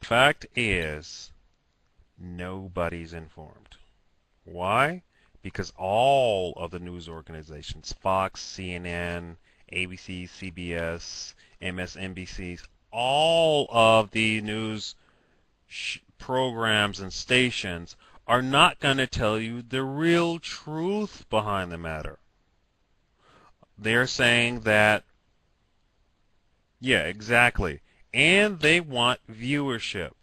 Fact is, nobody's informed. Why? Because all of the news organizations, Fox, CNN, ABC, CBS, MSNBCs, all of the news programs and stations are not going to tell you the real truth behind the matter. They're saying that, yeah, exactly. And they want viewership.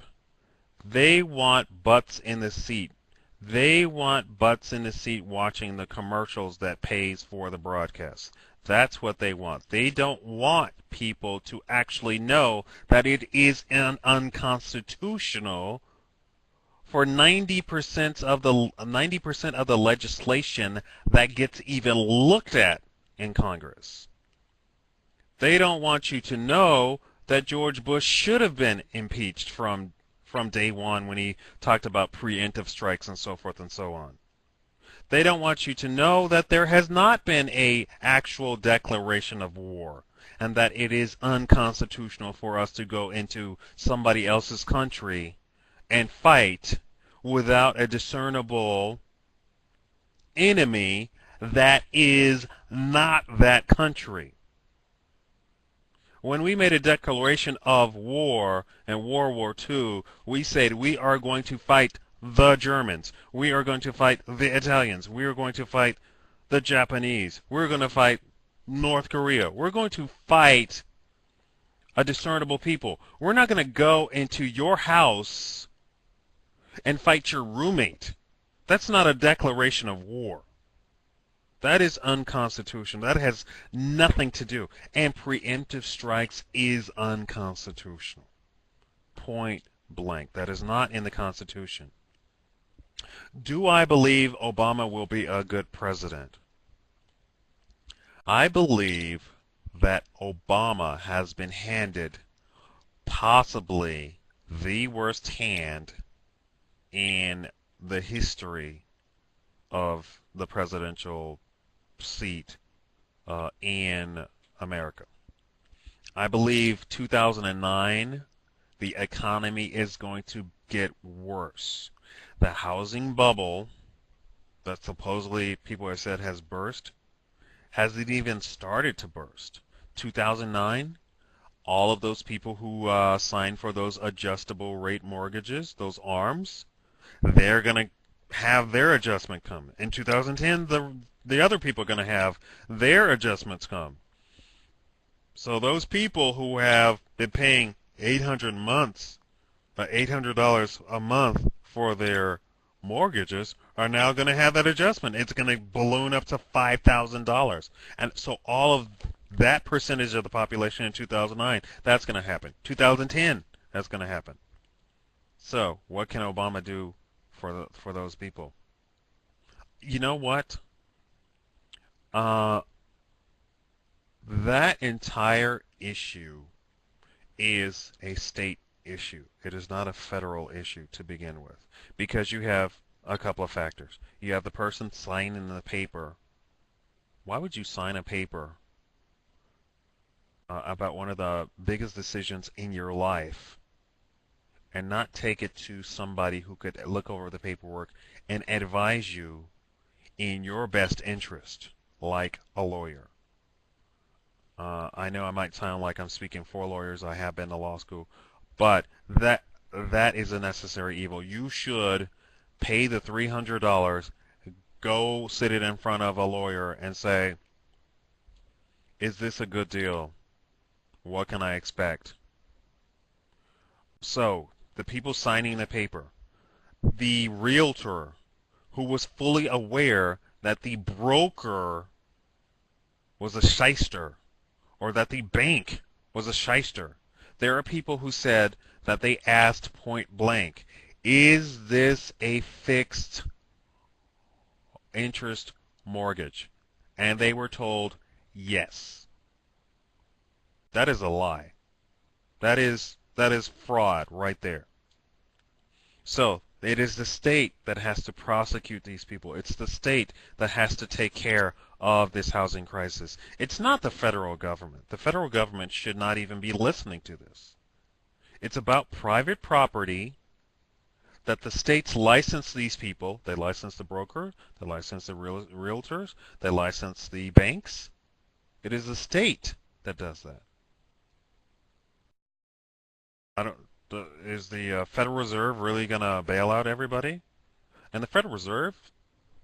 They want butts in the seat. They want butts in the seat watching the commercials that pays for the broadcast. That's what they want. They don't want people to actually know that it is unconstitutional for 90% of the legislation that gets even looked at in Congress. They don't want you to know that George Bush should have been impeached from day one when he talked about preemptive strikes and so forth and so on. They don't want you to know that there has not been an actual declaration of war and that it is unconstitutional for us to go into somebody else's country and fight without a discernible enemy that is not that country. When we made a declaration of war in World War II, we said we are going to fight the Germans. We are going to fight the Italians. We are going to fight the Japanese. We're going to fight North Korea. We're going to fight a discernible people. We're not going to go into your house and fight your roommate. That's not a declaration of war. That is unconstitutional. That has nothing to do. And preemptive strikes is unconstitutional. Point blank. That is not in the Constitution. Do I believe Obama will be a good president? I believe that Obama has been handed possibly the worst hand in the history of the presidential seat in America. I believe 2009, the economy is going to get worse. The housing bubble that supposedly people have said has burst, hasn't even started to burst. 2009, all of those people who signed for those adjustable rate mortgages, those ARMs, they're going to have their adjustment come. In 2010, the other people are going to have their adjustments come. So those people who have been paying $800 a month for their mortgages are now going to have that adjustment. It's going to balloon up to $5,000. And so all of that percentage of the population in 2009, that's going to happen. 2010, that's going to happen. So what can Obama do for those people? You know what? That entire issue is a state issue. It is not a federal issue to begin with, because you have a couple of factors. You have the person signing the paper. Why would you sign a paper about one of the biggest decisions in your life and not take it to somebody who could look over the paperwork and advise you in your best interest, like a lawyer? I know I might sound like I'm speaking for lawyers. I have been to law school. But that is a necessary evil. You should pay the $300, go sit it in front of a lawyer and say, is this a good deal? What can I expect? So, the people signing the paper, the realtor who was fully aware that the broker was a shyster, or that the bank was a shyster. There are people who said that they asked point blank, is this a fixed interest mortgage? And they were told yes. That is a lie. That is fraud right there. So it is the state that has to prosecute these people. It's the state that has to take care of this housing crisis. It's not the federal government. The federal government should not even be listening to this. It's about private property that the states license these people. They license the broker, they license the realtors, they license the banks. It is the state that does that. I don't. Is the Federal Reserve really gonna bail out everybody? And the Federal Reserve,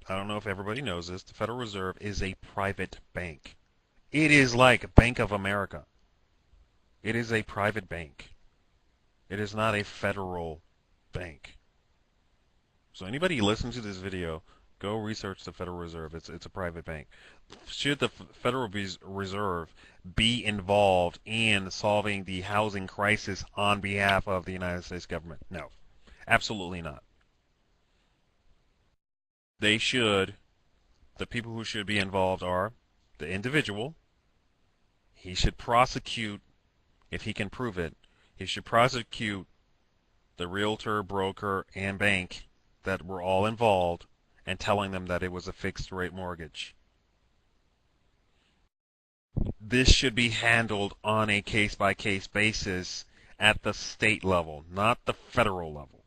I don't know if everybody knows this, the Federal Reserve is a private bank. It is like Bank of America. It is a private bank. It is not a federal bank. So anybody listening to this video, go research the Federal Reserve. It's a private bank. Should the Federal Reserve be involved in solving the housing crisis on behalf of the United States government? No, absolutely not. They should, the people who should be involved are the individual. He should prosecute, if he can prove it, he should prosecute the realtor, broker, and bank that were all involved and telling them that it was a fixed rate mortgage. This should be handled on a case-by-case basis at the state level, not the federal level.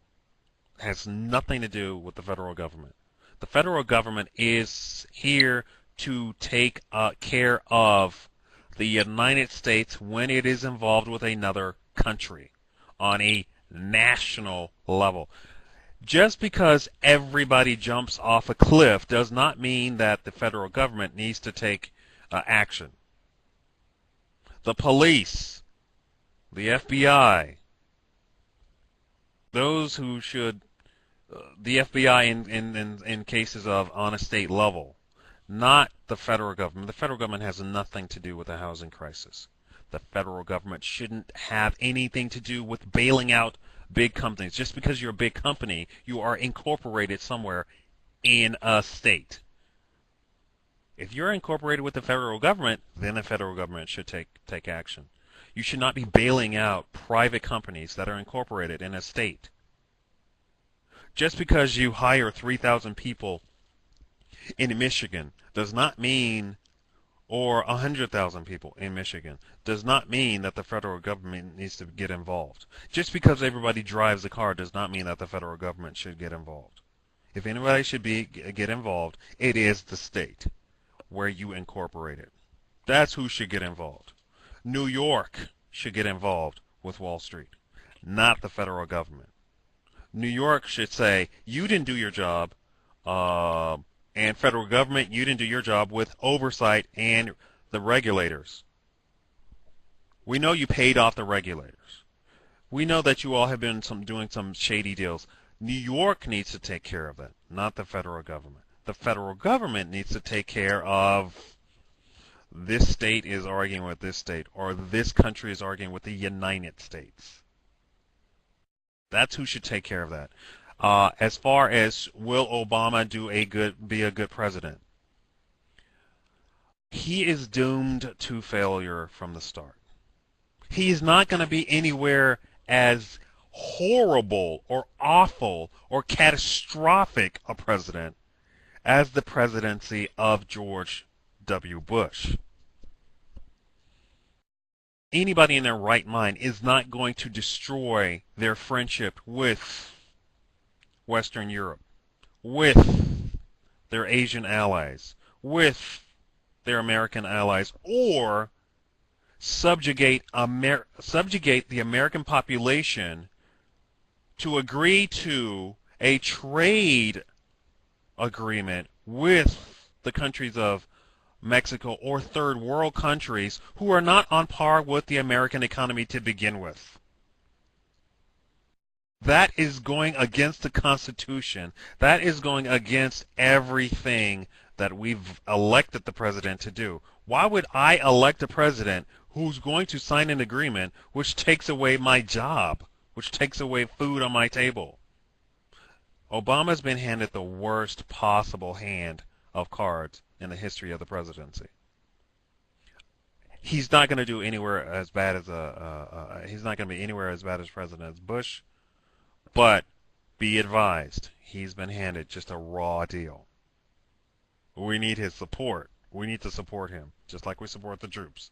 It has nothing to do with the federal government. The federal government is here to take care of the United States when it is involved with another country on a national level. Just because everybody jumps off a cliff does not mean that the federal government needs to take action. The police, the FBI, those who should, the FBI in cases of on a state level, not the federal government. The federal government has nothing to do with the housing crisis. The federal government shouldn't have anything to do with bailing out big companies. Just because you're a big company, you are incorporated somewhere in a state. If you're incorporated with the federal government, then the federal government should take action. You should not be bailing out private companies that are incorporated in a state. Just because you hire 3,000 people in Michigan does not mean, or 100,000 people in Michigan, does not mean that the federal government needs to get involved. Just because everybody drives a car does not mean that the federal government should get involved. If anybody should get involved, it is the state where you incorporate it. That's who should get involved. New York should get involved with Wall Street, not the federal government. New York should say, you didn't do your job, and federal government, you didn't do your job with oversight and the regulators. We know you paid off the regulators. We know that you all have been doing some shady deals. New York needs to take care of that, not the federal government. The federal government needs to take care of this state is arguing with this state, or this country is arguing with the United States. That's who should take care of that. As far as will Obama be a good president, he is doomed to failure from the start. He is not going to be anywhere as horrible or awful or catastrophic a president as the presidency of George W. Bush. Anybody in their right mind is not going to destroy their friendship with Western Europe, with their Asian allies, with their American allies, or subjugate the American population to agree to a trade agreement with the countries of Mexico or third world countries who are not on par with the American economy to begin with. That is going against the Constitution. That is going against everything that we've elected the president to do. Why would I elect a president who's going to sign an agreement which takes away my job, which takes away food on my table? Obama's been handed the worst possible hand of cards in the history of the presidency. He's not going to do anywhere as bad as he's not going to be anywhere as bad as President Bush, but be advised, he's been handed just a raw deal. We need his support. We need to support him, just like we support the troops.